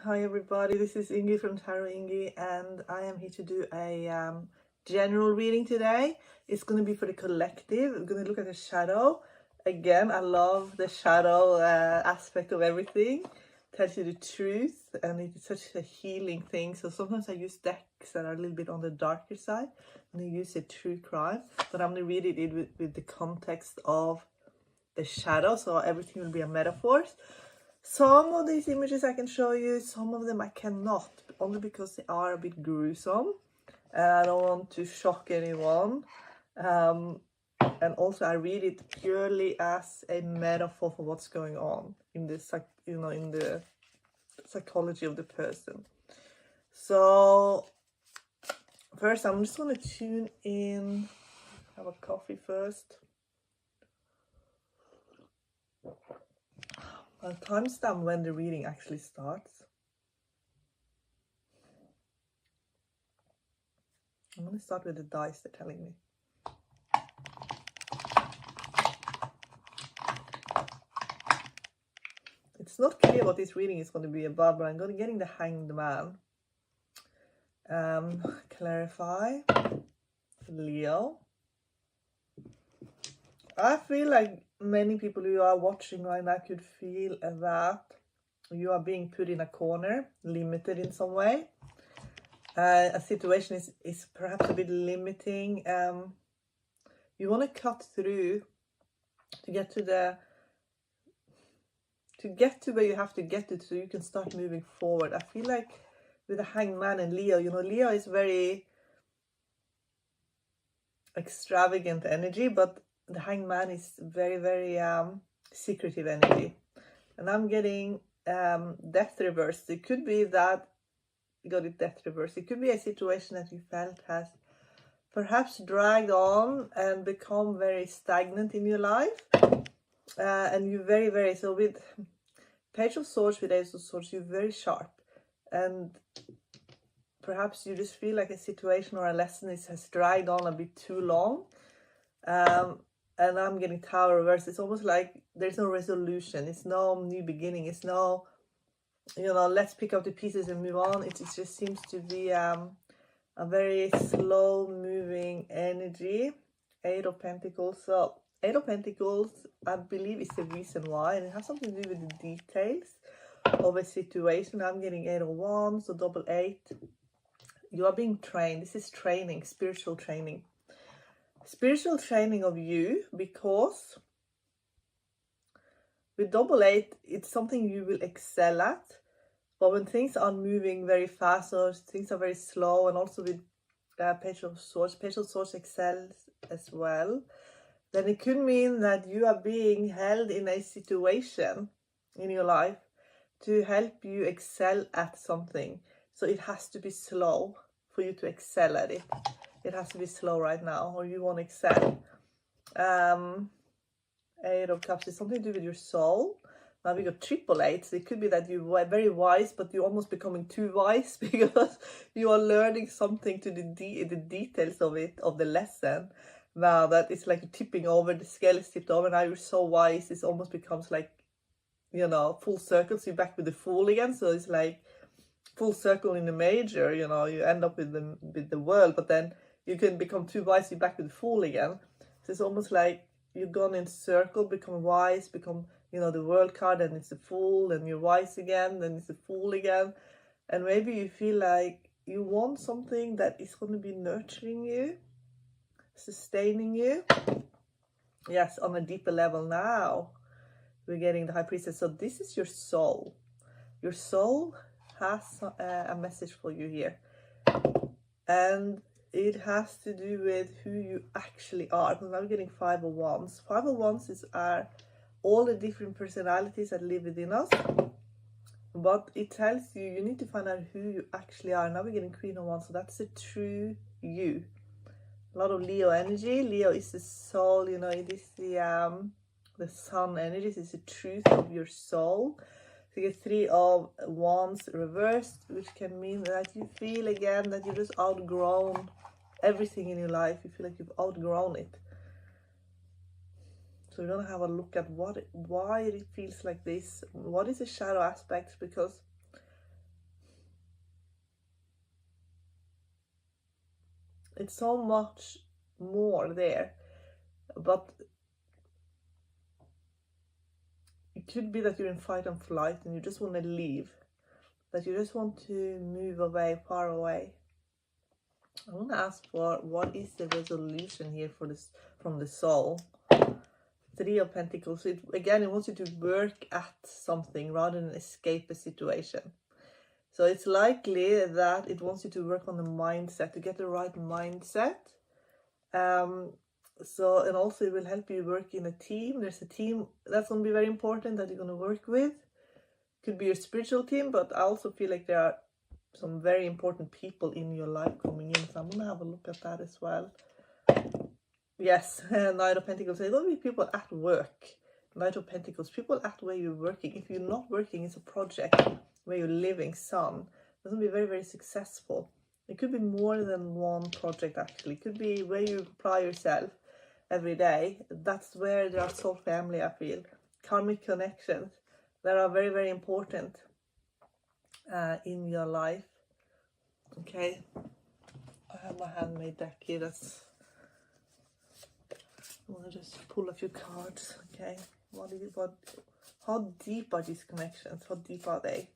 Hi everybody, this is Ingi from Tarot Ingi, and I am here to do a general reading today. It's going to be for the collective. We're going to look at the shadow. Again, I love the shadow aspect of everything. Tells you the truth, and it's such a healing thing. So sometimes I use decks that are a little bit on the darker side, and I use a true crime. But I'm going to read it with the context of the shadow, so everything will be a metaphor. Some of these images I can show you, some of them I cannot, only because they are a bit gruesome and I don't want to shock anyone. And also I read it purely as a metaphor for what's going on in the in the psychology of the person. So first I'm just going to tune in, have a coffee first. I'll timestamp when the reading actually starts. I'm going to start with the dice they're telling me. It's not clear what this reading is going to be about, but I'm going to getting the Hanged Man. Clarify. Leo. I feel like many people who are watching right now could feel that you are being put in a corner, limited in some way. A situation is perhaps a bit limiting. You want to cut through to get to where you have to get to, so you can start moving forward. I feel like with the Hanged Man and Leo, Leo is very extravagant energy, but the Hanged Man is very, very secretive energy. And I'm getting death reversed. It could be that you got it death reversed. It could be a situation that you felt has perhaps dragged on and become very stagnant in your life. And you're very, very, so with Page of Swords, with Ace of Swords, you're very sharp. And perhaps you just feel like a situation or a lesson has dragged on a bit too long. And I'm getting Tower reversed. It's almost like there's no resolution. It's no new beginning. It's no, let's pick up the pieces and move on. It just seems to be a very slow moving energy. Eight of Pentacles. So Eight of Pentacles, I believe, is the reason why. And it has something to do with the details of a situation. I'm getting Eight of Wands, so double eight. You are being trained. This is training, spiritual training. Spiritual training of you, because with double eight, it's something you will excel at. But when things are moving very fast or things are very slow, and also with Page of Swords excels as well, then it could mean that you are being held in a situation in your life to help you excel at something. So it has to be slow for you to excel at it. It has to be slow right now, or you won't excel. Eight of Cups is something to do with your soul. Now we got triple eight, so it could be that you were very wise, but you're almost becoming too wise because you are learning something to the details of it, of the lesson. Now that it's like tipping over, the scale is tipped over. Now you're so wise, it almost becomes like, full circle. So you're back with the Fool again. So it's like full circle in the major. You end up with the World, but then you can become too wise. You're back with the Fool again. So it's almost like you've gone in circle, become wise, become the World card, and it's a Fool, and you're wise again, then it's a Fool again. And maybe you feel like you want something that is going to be nurturing you, sustaining you. Yes, on a deeper level. Now we're getting the High Priestess. So this is your soul. Your soul has a message for you here, and it has to do with who you actually are. Because now we're getting Five of Wands. Five of Wands are all the different personalities that live within us, but it tells you need to find out who you actually are. Now we're getting Queen of Wands, so that's the true you. A lot of Leo energy. Leo is the soul, it is the sun energy. It's the truth of your soul. So you get Three of Wands reversed, which can mean that you feel again that you've just outgrown everything in your life. You feel like you've outgrown it. So we're going to have a look at why it feels like this. What is the shadow aspect? Because It's so much more there, but it could be that you're in fight and flight and you just want to leave, that you just want to move away, far away. I want to ask for what is the resolution here for this from the soul. Three of Pentacles. It wants you to work at something rather than escape a situation. So it's likely that it wants you to work on the mindset, to get the right mindset. And also it will help you work in a team. There's a team that's going to be very important that you're going to work with. Could be your spiritual team, but I also feel like there are some very important people in your life coming in. So I'm going to have a look at that as well. Yes, Knight of Pentacles. There's going to be people at work. Knight of Pentacles, people at where you're working. If you're not working, it's a project where you're living, Sun. It's going to be very, very successful. It could be more than one project, actually. It could be where you apply yourself every day. That's where there are soul family, I feel. Karmic connections that are very, very important in your life. Okay. I have my handmade deck here. I want to just pull a few cards. Okay. How deep are these connections? How deep are they?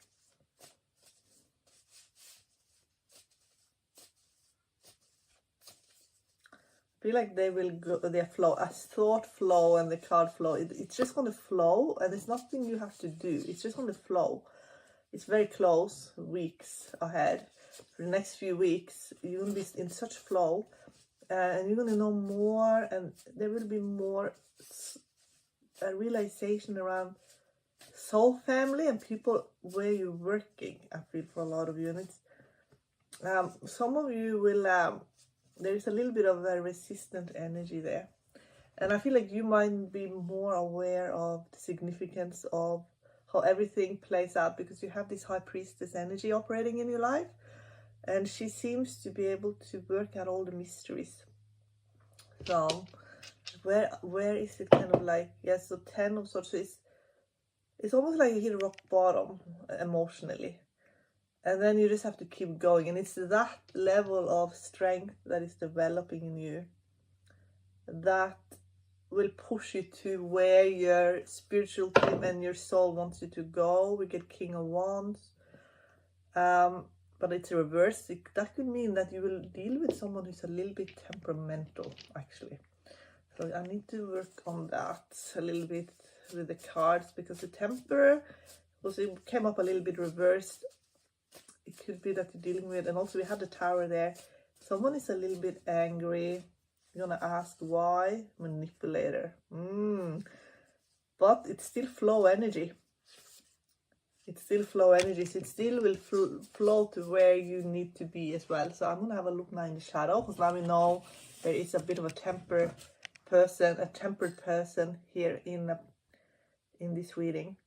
I feel like they will go, their flow, as thought flow and the card flow, it's just going to flow, and there's nothing you have to do. It's just going to flow. It's very close, weeks ahead. For the next few weeks, you're going to be in such flow, and you're going to know more, and there will be more realization around soul family and people where you're working, I feel, for a lot of you. And it's, some of you will... there is a little bit of a resistant energy there. And I feel like you might be more aware of the significance of how everything plays out, because you have this high priestess energy operating in your life. And she seems to be able to work out all the mysteries. So, where is it kind of like, yes, so 10 of Swords, it's almost like you hit rock bottom emotionally. And then you just have to keep going. And it's that level of strength that is developing in you that will push you to where your spiritual team and your soul wants you to go. We get King of Wands. But it's reversed. That could mean that you will deal with someone who's a little bit temperamental, actually. So I need to work on that a little bit with the cards, because the temper, because it came up a little bit reversed. It could be that you're dealing with, and also we have the Tower there. Someone is a little bit angry. You're gonna ask why. Manipulator. But it's still flow energy. It's still flow energy. So it still will flow to where you need to be as well. So I'm gonna have a look now in the shadow, because now we know there is a bit of a tempered person here in this reading.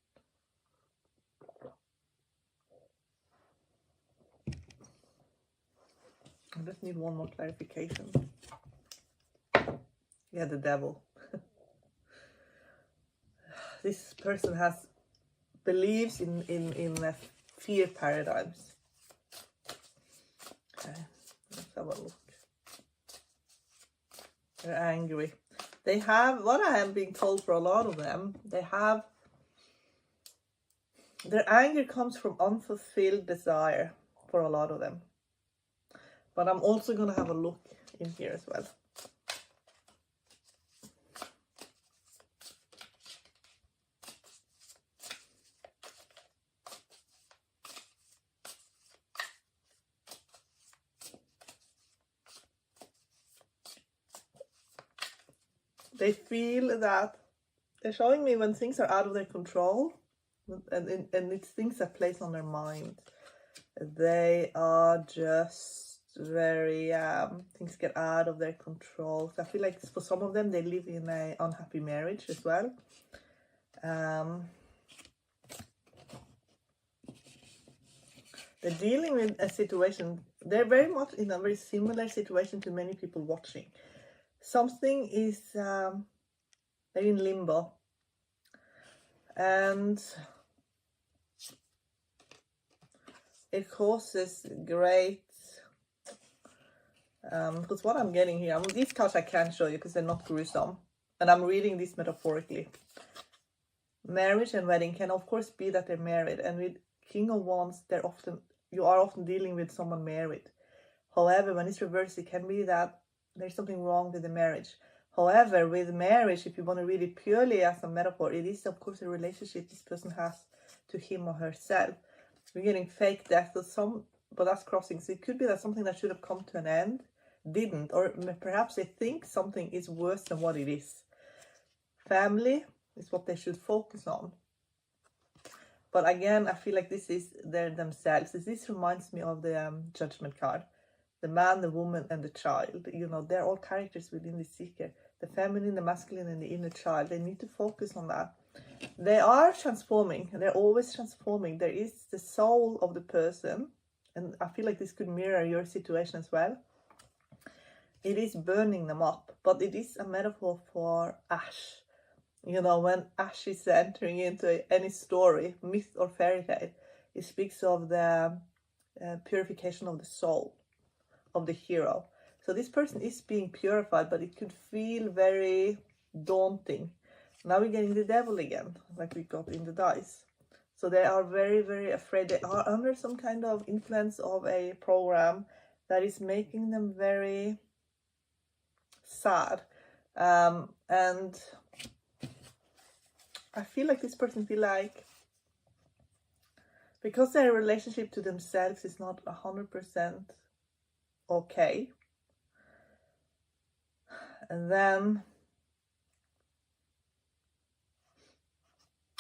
I just need one more clarification. Yeah, the Devil. This person believes in fear paradigms. Okay, let's have a look. They're angry. They have, what I am being told for a lot of them, their anger comes from unfulfilled desire for a lot of them. But I'm also going to have a look in here as well. They feel that they're showing me when things are out of their control, and it's things that place on their mind. They are just very things get out of their control. So I feel like for some of them, they live in an unhappy marriage as well. They're dealing with a situation. They're very much in a very similar situation to many people watching. Something is they're in limbo, and it causes great Because what I'm getting here, these cards I can't show you because they're not gruesome, and I'm reading this metaphorically. Marriage and wedding can of course be that they're married, and with King of Wands, you are often dealing with someone married. However, when it's reversed, it can be that there's something wrong with the marriage. However, with marriage, if you want to read it purely as a metaphor, it is of course a relationship this person has to him or herself. We're getting fake death, but that's crossing. So it could be that something that should have come to an end didn't, or perhaps they think something is worse than what it is. Family is what they should focus on. But again, I feel like this is themselves. This reminds me of the Judgment card. The man, the woman, and the child. You know, they're all characters within the seeker. The feminine, the masculine, and the inner child. They need to focus on that. They are transforming. They're always transforming. There is the soul of the person. And I feel like this could mirror your situation as well. It is burning them up. But it is a metaphor for ash. You know, when ash is entering into any story, myth or fairy tale, it speaks of the purification of the soul of the hero. So this person is being purified, but it could feel very daunting. Now we're getting the devil again, like we got in the dice. So they are very, very afraid. They are under some kind of influence of a program that is making them very sad. And I feel like this person feel like, because their relationship to themselves is not 100% okay, and then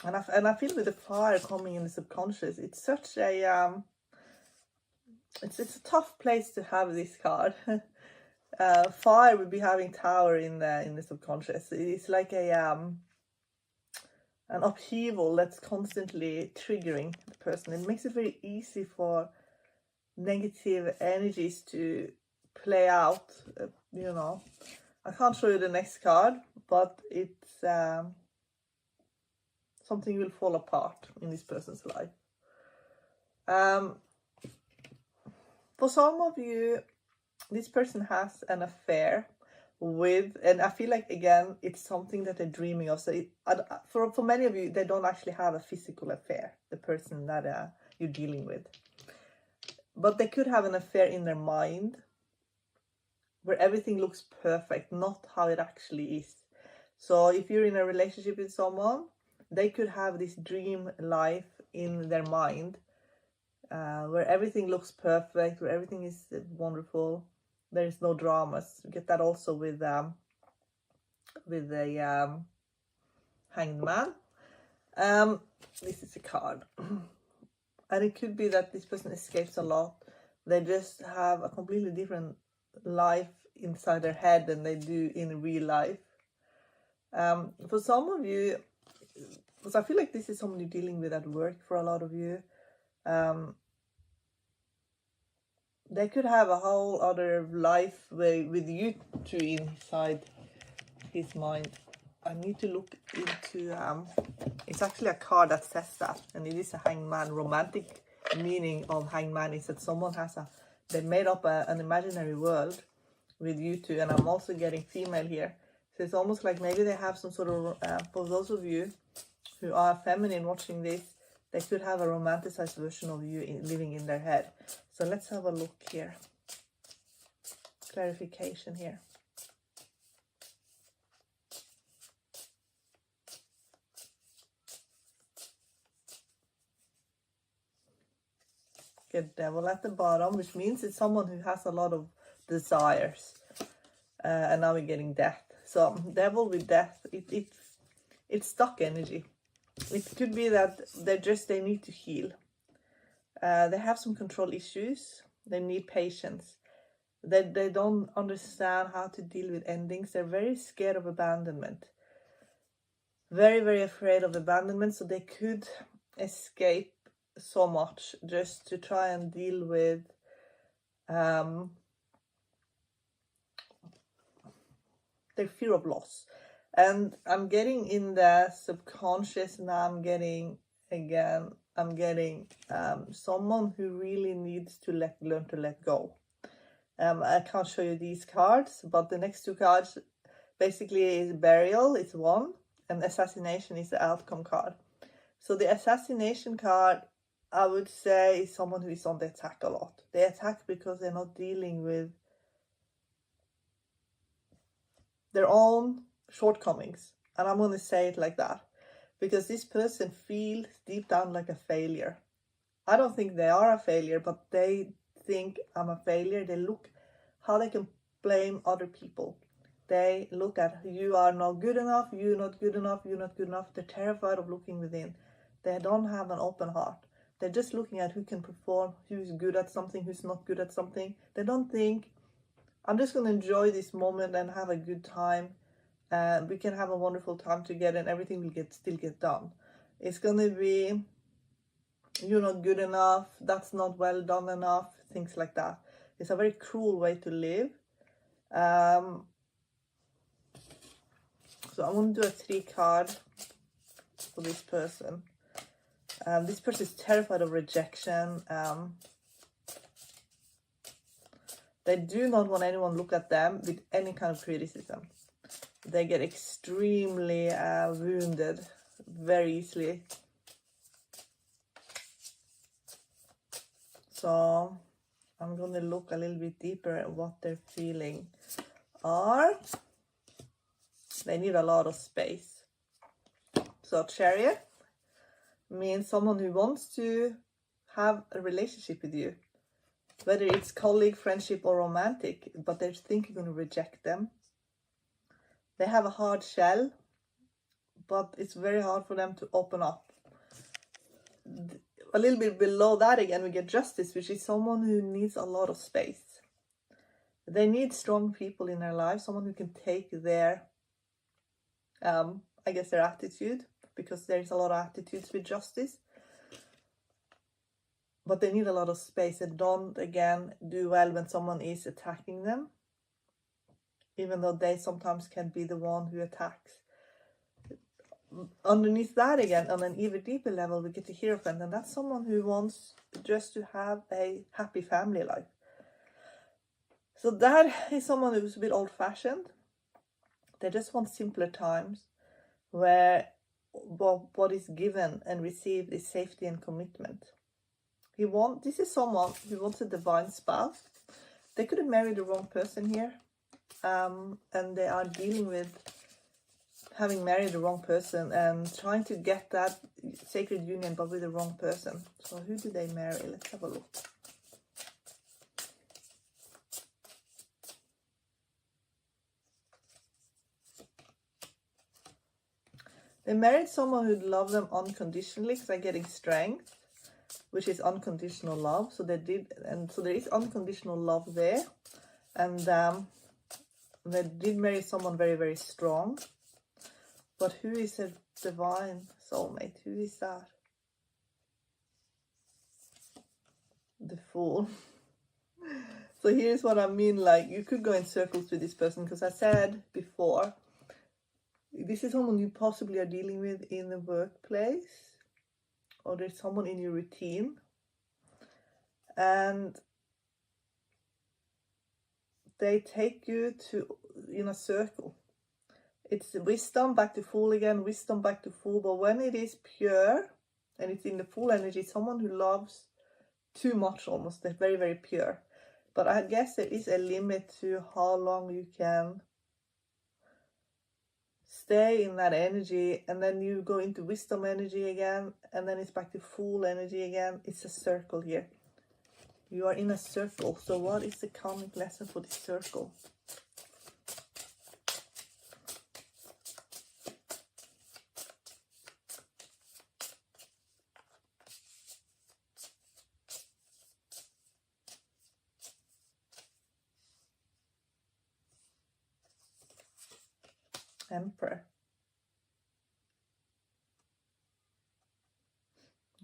and I feel with the fire coming in the subconscious, it's such a it's a tough place to have this card. Fire would be having Tower in the subconscious. It's like an upheaval that's constantly triggering the person. It makes it very easy for negative energies to play out. You know, I can't show you the next card, but it's something will fall apart in this person's life. For some of you, this person has an affair with, and I feel like again it's something that they're dreaming of. So for many of you, they don't actually have a physical affair, the person that you're dealing with, but they could have an affair in their mind where everything looks perfect, not how it actually is. So if you're in a relationship with someone, they could have this dream life in their mind where everything looks perfect, where everything is wonderful. There is no dramas. You get that also with the Hanged Man. This is a card. And it could be that this person escapes a lot. They just have a completely different life inside their head than they do in real life. For some of you, because I feel like this is someone you're dealing with at work for a lot of you, they could have a whole other life with you two inside his mind. I need to look into, it's actually a card that says that, and it is a Hanged Man. Romantic meaning of Hanged Man is that someone they made up an imaginary world with you two, and I'm also getting female here. So it's almost like maybe they have some sort of, for those of you who are feminine watching this, they could have a romanticized version of you living in their head. So let's have a look here. Clarification here. Get Devil at the bottom, which means it's someone who has a lot of desires. And now we're getting Death. So Devil with Death, it's stuck energy. It could be that they need to heal. They have some control issues. They need patience. They don't understand how to deal with endings. They're very scared of abandonment. Very, very afraid of abandonment. So they could escape so much just to try and deal with their fear of loss. And I'm getting in the subconscious now. I'm getting someone who really needs to learn to let go. I can't show you these cards, but the next two cards basically is burial, it's one, and assassination is the outcome card. So the assassination card, I would say, is someone who is on the attack a lot. They attack because they're not dealing with their own shortcomings. And I'm going to say it like that, because this person feels deep down like a failure. I don't think they are a failure, but they think I'm a failure. They look how they can blame other people. They look at, you are not good enough, you're not good enough, you're not good enough. They're terrified of looking within. They don't have an open heart. They're just looking at who can perform, who's good at something, who's not good at something. They don't think, I'm just going to enjoy this moment and have a good time. We can have a wonderful time together and everything will still get done. It's going to be, you're not good enough, that's not well done enough, things like that. It's a very cruel way to live. So I'm going to do a 3 card for this person. This person is terrified of rejection. They do not want anyone to look at them with any kind of criticism. They get extremely wounded very easily. So I'm going to look a little bit deeper at what they're feeling are. They need a lot of space. So Chariot means someone who wants to have a relationship with you, whether it's colleague, friendship, or romantic, but they think you're going to reject them. They have a hard shell, but it's very hard for them to open up. A little bit below that again, we get Justice, which is someone who needs a lot of space. They need strong people in their life, someone who can take their, I guess, their attitude, because there's a lot of attitudes with Justice. But they need a lot of space. They don't, again, do well when someone is attacking them, even though they sometimes can be the one who attacks. Underneath that, again, on an even deeper level, we get the Hierophant, and that's someone who wants just to have a happy family life. So that is someone who's a bit old-fashioned. They just want simpler times where what is given and received is safety and commitment. This is someone who wants a divine spouse. They could have married the wrong person here, and they are dealing with having married the wrong person and trying to get that sacred union, but with the wrong person. So who do they marry? Let's have a look. They married someone who'd love them unconditionally, because they're getting strength, which is unconditional love. So they did, and so there is unconditional love there, and they did marry someone very, very strong. But who is a divine soulmate? Who is that? The Fool. So here's what I mean, like, you could go in circles with this person, because I said before, this is someone you possibly are dealing with in the workplace, or there's someone in your routine, and they take you in a circle. It's wisdom back to Fool again, wisdom back to Fool, but when it is pure and it's in the Fool energy, someone who loves too much almost, they're very, very pure. But I guess there is a limit to how long you can stay in that energy, and then you go into wisdom energy again, and then it's back to Fool energy again. It's a circle here. You are in a circle. So what is the karmic lesson for this circle? Emperor.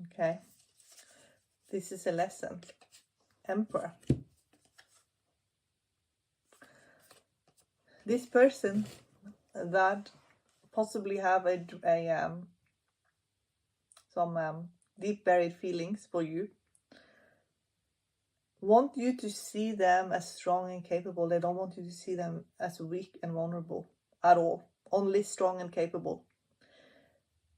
Okay. This is a lesson. Emperor. This person that possibly have some deep buried feelings for you want you to see them as strong and capable. They don't want you to see them as weak and vulnerable at all. Only strong and capable.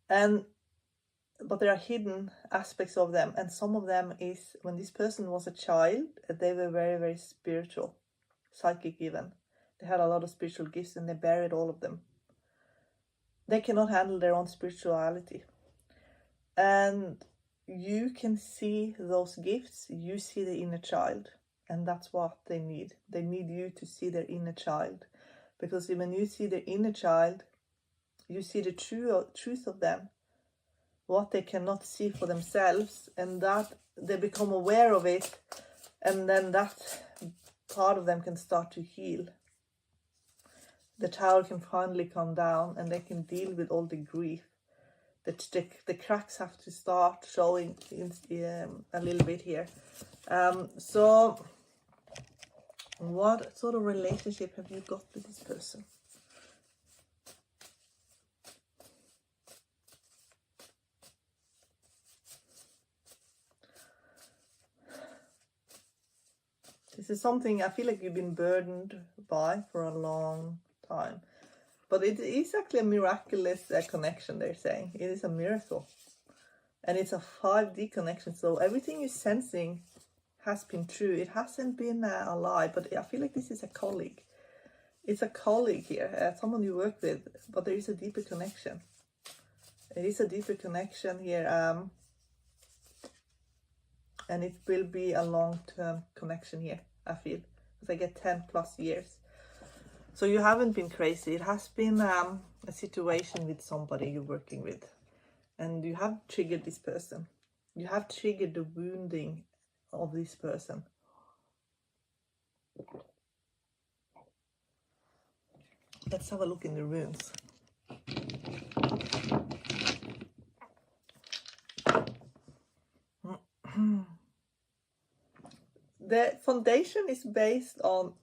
But there are hidden aspects of them, and some of them is when this person was a child, they were very, very spiritual, psychic even. They had a lot of spiritual gifts and they buried all of them. They cannot handle their own spirituality. And you can see those gifts, you see the inner child, and that's what they need. They need you to see their inner child, because when you see their inner child, you see the truth of them, what they cannot see for themselves, and that they become aware of it, and then that part of them can start to heal. The tower can finally come down and they can deal with all the grief. The cracks have to start showing a little bit here. So what sort of relationship have you got with this person? This is something I feel like you've been burdened by for a long time. But it is actually a miraculous connection, they're saying. It is a miracle. And it's a 5D connection. So everything you're sensing has been true. It hasn't been a lie. But I feel like this is a colleague. It's a colleague here. Someone you work with. But there is a deeper connection. It is a deeper connection here. And it will be a long-term connection here, I feel. Because I get 10 plus years. So you haven't been crazy. It has been a situation with somebody you're working with. And you have triggered this person. You have triggered the wounding of this person. Let's have a look in the runes. The foundation is based on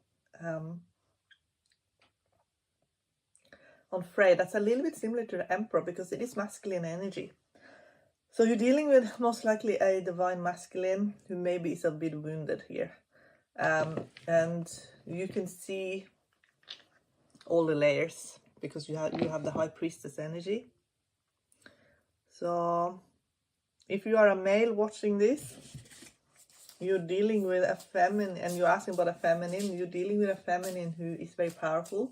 Frey. That's a little bit similar to the Emperor because it is masculine energy. So you're dealing with most likely a divine masculine who maybe is a bit wounded here. And you can see all the layers because you have the High Priestess energy. So if you are a male watching this, you're dealing with a feminine, and you're asking about a feminine, you're dealing with a feminine who is very powerful,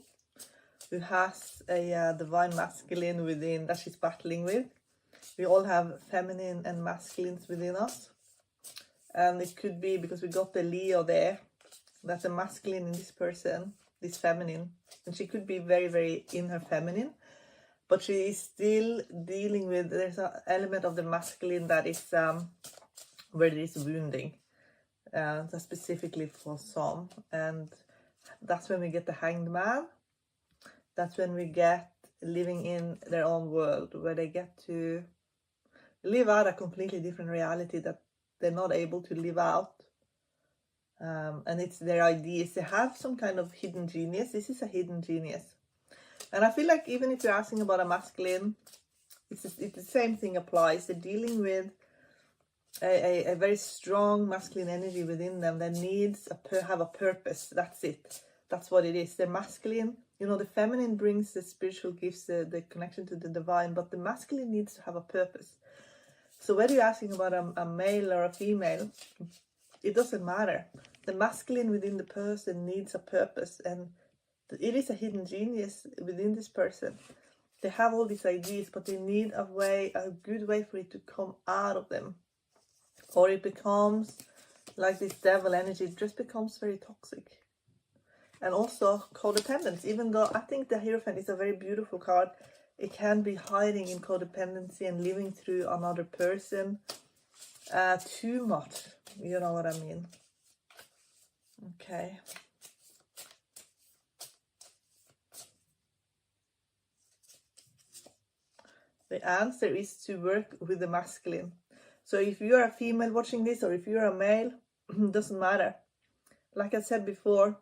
who has a divine masculine within that she's battling with. We all have feminine and masculines within us. And it could be because we got the Leo there, that's a masculine in this person, this feminine. And she could be very, very in her feminine. But she is still dealing with, there's an element of the masculine that is where there is wounding. That's specifically for some. And that's when we get the Hanged Man. That's when we get living in their own world, where they get to live out a completely different reality that they're not able to live out. And it's their ideas. They have some kind of hidden genius. This is a hidden genius. And I feel like even if you're asking about a masculine, it's the same thing applies. They're dealing with a very strong masculine energy within them that needs have a purpose. That's it. That's what it is. They're masculine. You know, the feminine brings the spiritual gifts, the connection to the divine, but the masculine needs to have a purpose. So whether you're asking about a male or a female, it doesn't matter. The masculine within the person needs a purpose, and it is a hidden genius within this person. They have all these ideas, but they need a good way for it to come out of them. Or it becomes like this devil energy, it just becomes very toxic. And also codependence, even though I think the Hierophant is a very beautiful card, it can be hiding in codependency and living through another person too much. You know what I mean? Okay. The answer is to work with the masculine. So if you're a female watching this, or if you're a male, doesn't matter. Like I said before,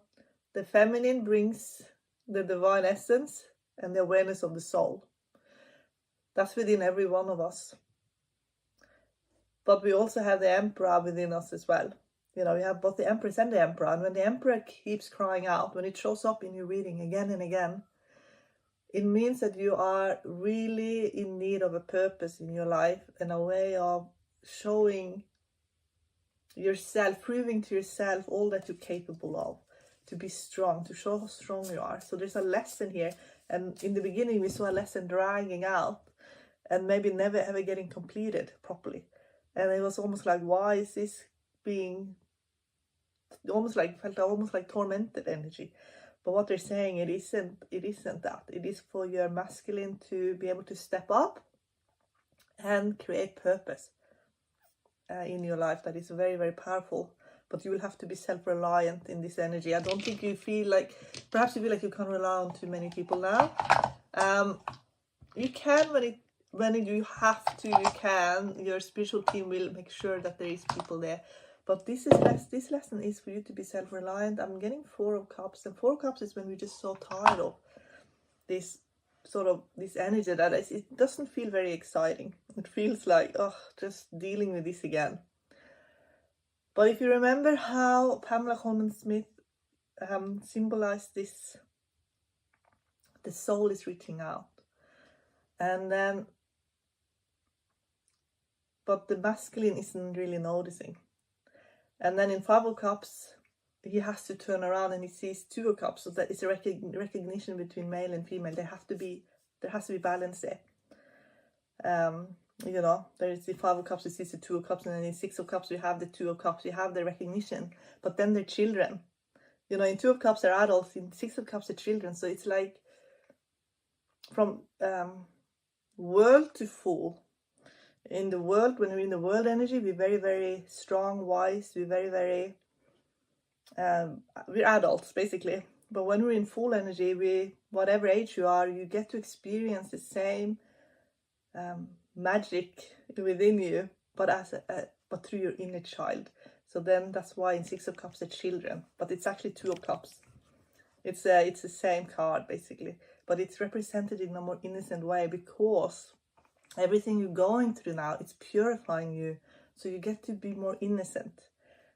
the feminine brings the divine essence and the awareness of the soul. That's within every one of us. But we also have the Emperor within us as well. You know, you have both the Empress and the Emperor, and when the Emperor keeps crying out, when it shows up in your reading again and again, it means that you are really in need of a purpose in your life and a way of showing yourself, proving to yourself all that you're capable of, to be strong, to show how strong you are. So there's a lesson here, and in the beginning we saw a lesson dragging out and maybe never ever getting completed properly, and it was almost like, why is this being felt almost like tormented energy? But what they're saying, it isn't that. It is for your masculine to be able to step up and create purpose in your life. That is very, very powerful. But you will have to be self-reliant in this energy. I don't think you feel like, perhaps you feel like you can't rely on too many people now. You can when you have to, you can. Your spiritual team will make sure that there is people there. But this lesson is for you to be self-reliant. I'm getting 4 of Cups, and 4 of Cups is when we're just so tired of this sort of this energy that it doesn't feel very exciting. It feels like, oh, just dealing with this again. But if you remember how Pamela Coleman Smith symbolized this, the soul is reaching out, and then but the masculine isn't really noticing. And then in 5 of Cups, he has to turn around and he sees 2 of Cups. So that is a recognition between male and female. There has to be balance there. You know, there is the 5 of Cups, he sees the 2 of Cups, and then in 6 of Cups, you have the 2 of Cups. You have the recognition, but then they're children. You know, in 2 of Cups, they're adults. In 6 of Cups, they're children. So it's like from world to fool. In the world, when we're in the world energy, we're very, very strong, wise. We're very, very, we're adults, basically. But when we're in full energy, whatever age you are, you get to experience the same magic within you, but but through your inner child. So then that's why in 6 of Cups, they're children. But it's actually 2 of Cups. It's the same card, basically. But it's represented in a more innocent way, because everything you're going through now, it's purifying you, so you get to be more innocent.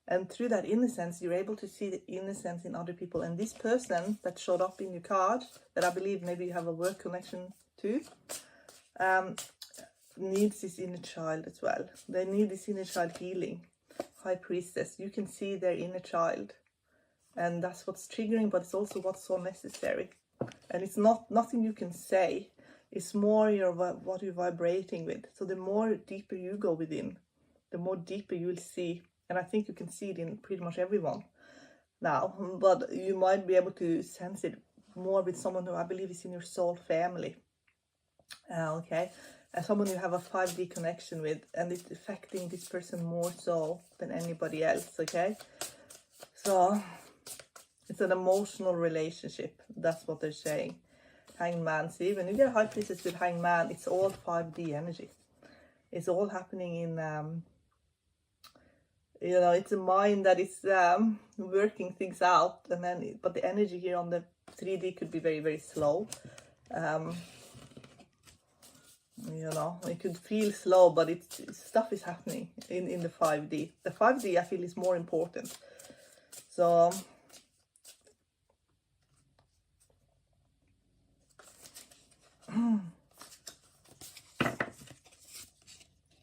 And through that innocence, you're able to see the innocence in other people. And this person that showed up in your card, that I believe maybe you have a work connection to, needs this inner child as well. They need this inner child healing. High Priestess, you can see their inner child. And that's what's triggering, but it's also what's so necessary. And it's nothing you can say. It's more what you're vibrating with. So the more deeper you go within, the more deeper you will see. And I think you can see it in pretty much everyone now. But you might be able to sense it more with someone who I believe is in your soul family. Okay? And someone you have a 5D connection with. And it's affecting this person more so than anybody else. Okay? So it's an emotional relationship. That's what they're saying. Hanged Man. See, when you get a High Priestess with Hanged Man, it's all 5D energy. It's all happening in, you know, it's a mind that is working things out. And then, but the energy here on the 3D could be very, very slow. You know, it could feel slow, but stuff is happening in the 5D. The 5D, I feel, is more important. So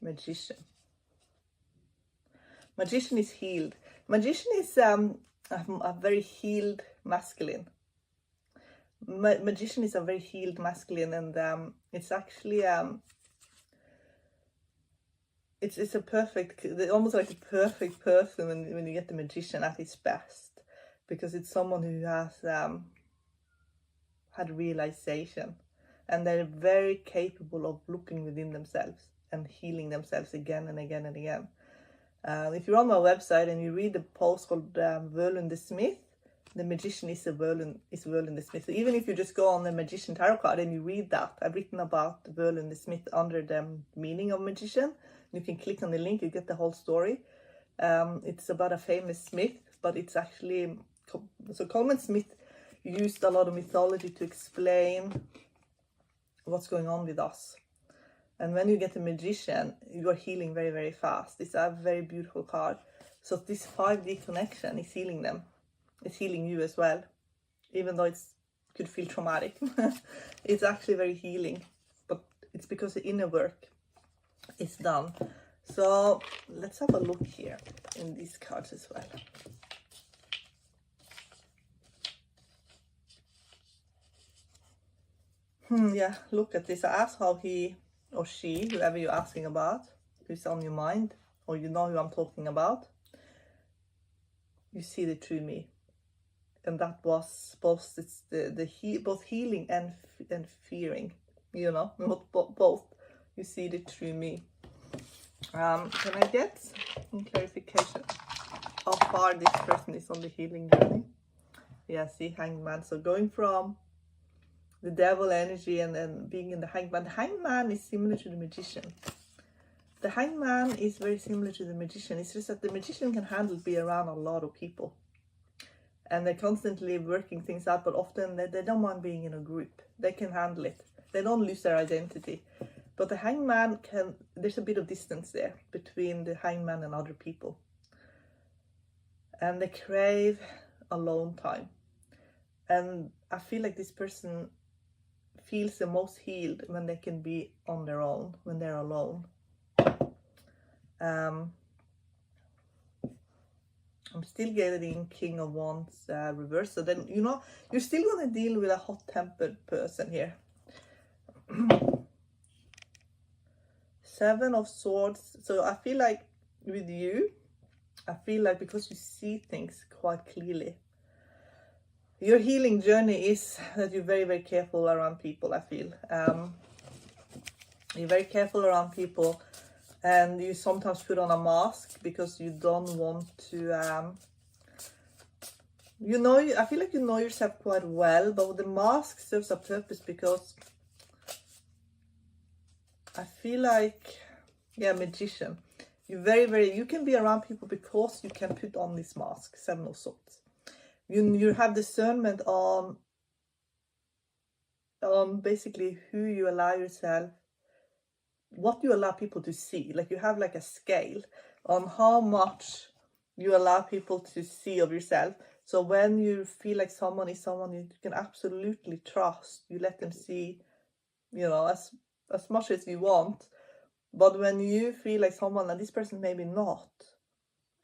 Magician. Magician is healed. Magician is a very healed masculine. Magician is a very healed masculine, and it's actually it's a perfect, almost like a perfect person when you get the Magician at his best, because it's someone who has had realization, and they're very capable of looking within themselves and healing themselves again and again and again. If you're on my website and you read the post called Völund the Smith, the Magician is Völund the Smith. So even if you just go on the Magician tarot card and you read that, I've written about Völund the Smith under the meaning of Magician. You can click on the link, you get the whole story. It's about a famous smith, but it's actually, so Coleman Smith used a lot of mythology to explain what's going on with us. And when you get the Magician, you are healing very, very fast. It's a very beautiful card. So this 5D connection is healing them. It's healing you as well, even though it could feel traumatic. It's actually very healing, but it's because the inner work is done. So let's have a look here in these cards as well. Yeah, look at this. Ask how he or she, whoever you're asking about, who's on your mind, or you know who I'm talking about, you see the true me. And that was both both healing and fearing, you know, not both. You see the true me. Can I get some clarification how far this person is on the healing journey? Yeah, see, hangman. So going from the devil energy and then being in the hangman. The hangman is similar to the magician. The hangman is very similar to the magician. It's just that the magician can handle be around a lot of people. And they're constantly working things out, but often they don't mind being in a group. They can handle it. They don't lose their identity. But the hangman can, there's a bit of distance there between the hangman and other people. And they crave alone time. And I feel like this person feels the most healed when they can be on their own, when they're alone. I'm still getting King of Wands reverse. So then, you know, you're still going to deal with a hot-tempered person here. 7 of Swords. So I feel like with you, I feel like because you see things quite clearly, your healing journey is that you're very, very careful around people, I feel. You're very careful around people, and you sometimes put on a mask because you don't want to, you know, I feel like you know yourself quite well, but the mask serves a purpose because I feel like, yeah, magician. You're very, you can be around people because you can put on this mask, 7 of Swords. You have discernment on basically who you allow yourself, what you allow people to see. Like you have like a scale on how much you allow people to see of yourself. So when you feel like someone is someone you can absolutely trust, you let them see, you know, as much as you want. But when you feel like someone, and this person maybe not,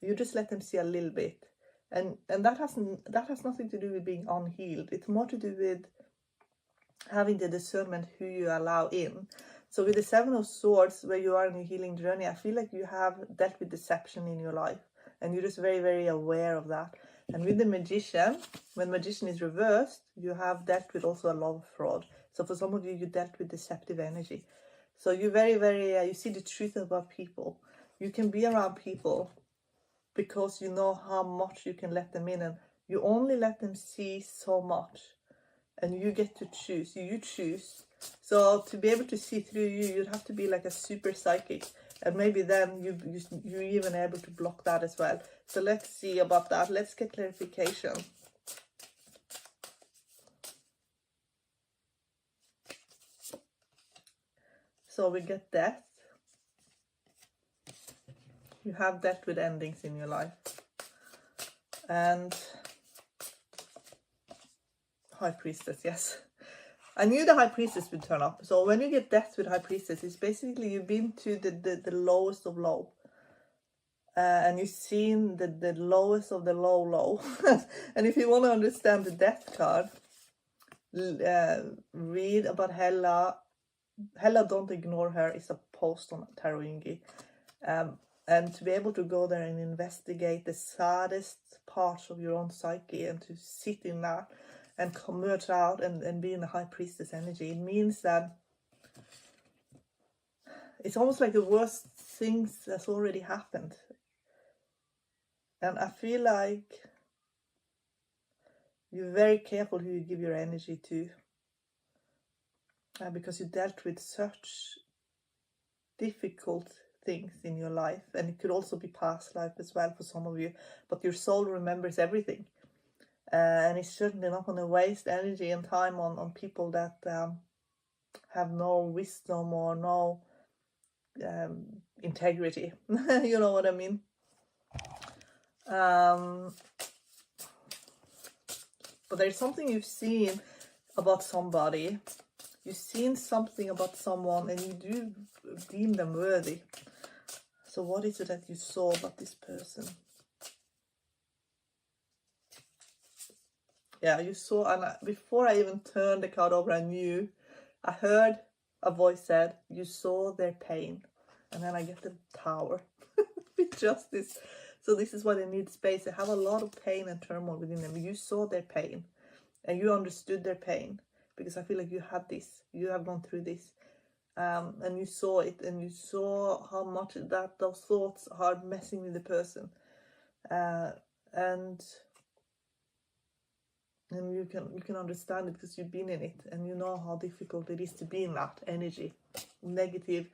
you just let them see a little bit. And that has nothing to do with being unhealed. It's more to do with having the discernment who you allow in. So with the 7 of Swords, where you are in your healing journey, I feel like you have dealt with deception in your life, and you're just very, very aware of that. And with the Magician, when Magician is reversed, you have dealt with also a love fraud. So for some of you, you dealt with deceptive energy. So you're very, very, you see the truth about people. You can be around people because you know how much you can let them in, and you only let them see so much, and you get to choose. You choose. So to be able to see through you, you'd have to be like a super psychic, and maybe then you're even able to block that as well. So let's see about that. Let's get clarification. So we get death. You have dealt with endings in your life. And High Priestess, yes. I knew the High Priestess would turn up. So when you get death with High Priestess, it's basically you've been to the lowest of low. And you've seen the lowest of the low. And if you want to understand the death card, read about Hela. Hela, Don't Ignore Her is a post on Tarot Yingi. And to be able to go there and investigate the saddest parts of your own psyche and to sit in that and converge out and be in the High Priestess energy, it means that it's almost like the worst things that's already happened. And I feel like you're very careful who you give your energy to, because you dealt with such difficult things in your life, and it could also be past life as well for some of you, but your soul remembers everything, and it's certainly not going to waste energy and time on people that have no wisdom or no integrity. You know what I mean? But there's something you've seen about somebody. You've seen something about someone and you do deem them worthy. So what is it that you saw about this person? Yeah, you saw, and before I even turned the card over, I heard a voice said, you saw their pain. And then I get the Tower with justice. So this is why they need space. They have a lot of pain and turmoil within them. You saw their pain and you understood their pain, because I feel like you had this, you have gone through this, and you saw it, and you saw how much that those thoughts are messing with the person, and you can understand it because you've been in it, and you know how difficult it is to be in that energy, negative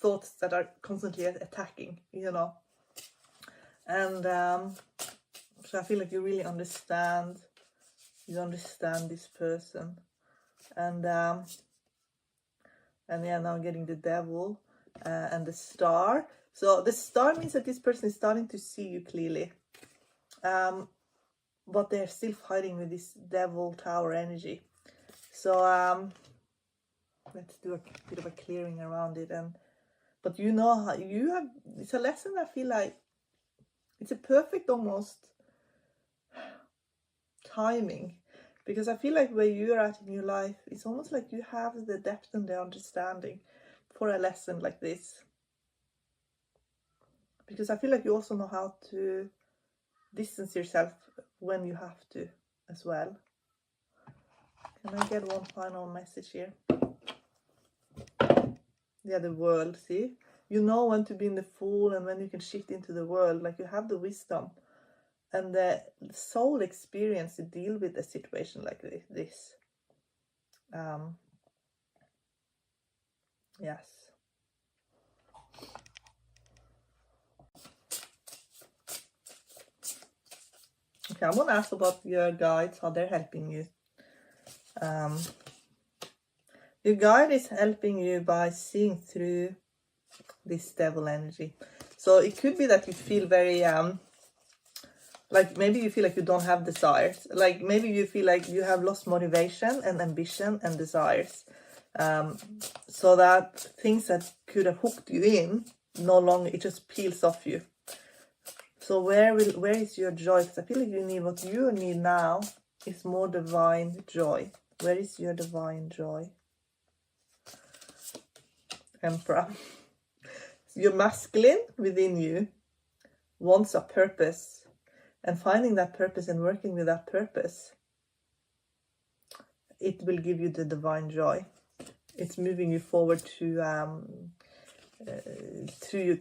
thoughts that are constantly attacking, you know. And so I feel like you really understand this person. And yeah, now I'm getting the Devil and the Star. So the Star means that this person is starting to see you clearly, but they're still fighting with this Devil Tower energy. So let's do a bit of a clearing around it. But you know how you have, it's a lesson. I feel like it's a perfect almost timing, because I feel like where you're at in your life, it's almost like you have the depth and the understanding for a lesson like this, because I feel like you also know how to distance yourself when you have to as well. Can I get one final message here? Yeah, the World. See, you know when to be in the Fool and when you can shift into the World. Like, you have the wisdom and the soul experience to deal with a situation like this. Yes. Okay, I'm gonna ask about your guides, how they're helping you. Your guide is helping you by seeing through this Devil energy. So it could be that you feel very like maybe you feel like you don't have desires, like maybe you feel like you have lost motivation and ambition and desires, so that things that could have hooked you in no longer, it just peels off you. So where is your joy? Because I feel like what you need now is more divine joy. Where is your divine joy? Emperor. Your masculine within you wants a purpose, and finding that purpose and working with that purpose, it will give you the divine joy. It's moving you forward to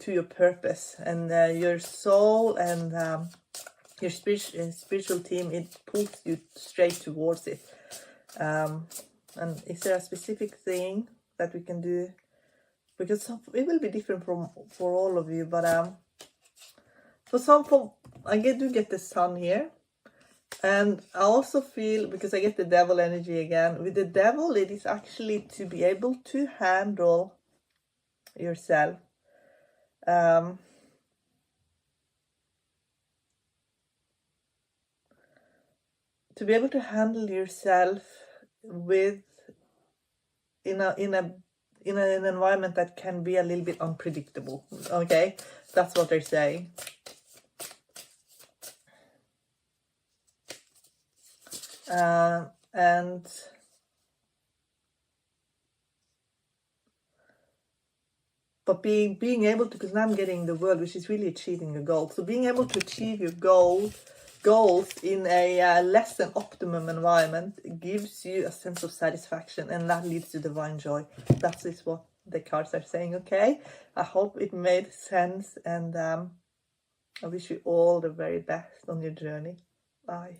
your purpose, and your soul and your spiritual team, it pulls you straight towards it. And is there a specific thing that we can do? Because it will be different for all of you, but I do get the Sun here, and I also feel, because I get the Devil energy again. With the Devil, it is actually to be able to handle yourself. To be able to handle yourself in an environment that can be a little bit unpredictable. Okay, that's what they're saying. But being able to, because now I'm getting the World, which is really achieving your goal. So being able to achieve your goals in a less than optimum environment gives you a sense of satisfaction, and that leads to divine joy. That is what the cards are saying. Okay, I hope it made sense, and I wish you all the very best on your journey. Bye.